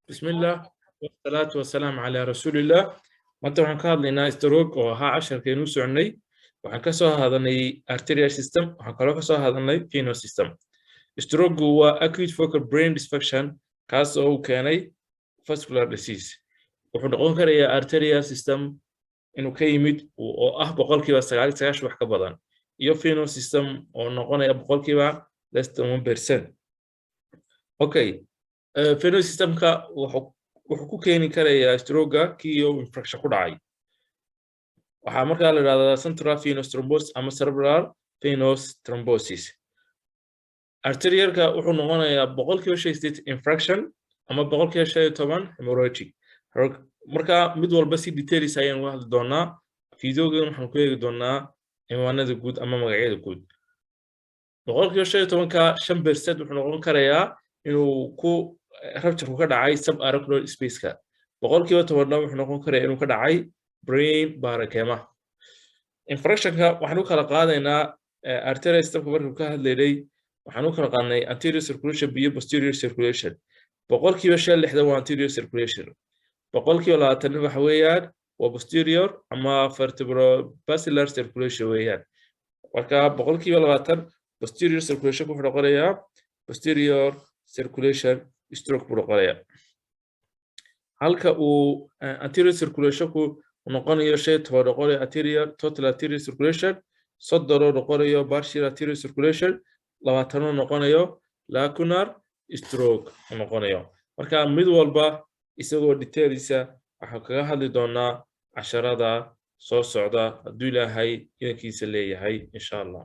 بسم الله والصلاة والسلام على رسول الله. maanta waxaan ka hadlaynaa stroke oo ahaa casharkeenu soconay. Waxaan ka soo hadalnay arterial system, waxaan kaloo ka soo hadalnay venous system. Stroke waa acute focal brain dysfunction kaas oo uu keenay vascular disease. Wuxuu noqon karayaa arterial system inuu ka yimid oo ah boqolkiiba 99 wax ka badan, iyo venous system oo noqonaya boqolkiiba less than 1%. Okay, venous systemka wuxuu ku keeni karayaa stroke kiyo infection ku dhacay. Waxaa markaa la yiraahdaa central venous thrombosis ama cerebral venous thrombosis. Arterialka wuxuu noqonayaa boqolkiiba 8 infection ama boqolkiiba 15 hemorrhagic. Marka mid walba si details ayaan u hadli doonaa. Fiidiyowgan waxaan ku eegi doonaa ciwaanada guud ama magacyada guud. Boqolkiiba 15 5% wuxuu noqon karayaa inuu ku rupture ka dhacay subauricular space-ka. Boqolkiiba 10 wuxuu noqon karayaa inuu ka dhacay brain parenchyma. Infection-ka waxaan u kala qaadaynaa arterial system-ka markuu ka hadlaynay, waxaan u kala qaadnay anterior circulation iyo posterior circulation. Boqolkiiba 60 waa anterior circulation. Boqolkiiba 20 waxa weeyaan waa posterior ama vertebropapillary circulation weeyaan. Marka boqolkiiba 20 posterior circulation wuxuu noqonayaa posterior circulation stroke buu noqonayaa. Halka uu anterior circulation ku noqonayo 10 noqonayo anterior total anterior circulation, 30 noqonayo partial anterior circulation, 20 noqonayo lacunar stroke noqonayo. Marka mid walba isagoo detailisa waxaan kaga hadli doonaa casharada soo socda hadduu Ilaahay idinkiisa leeyahay insha Allah.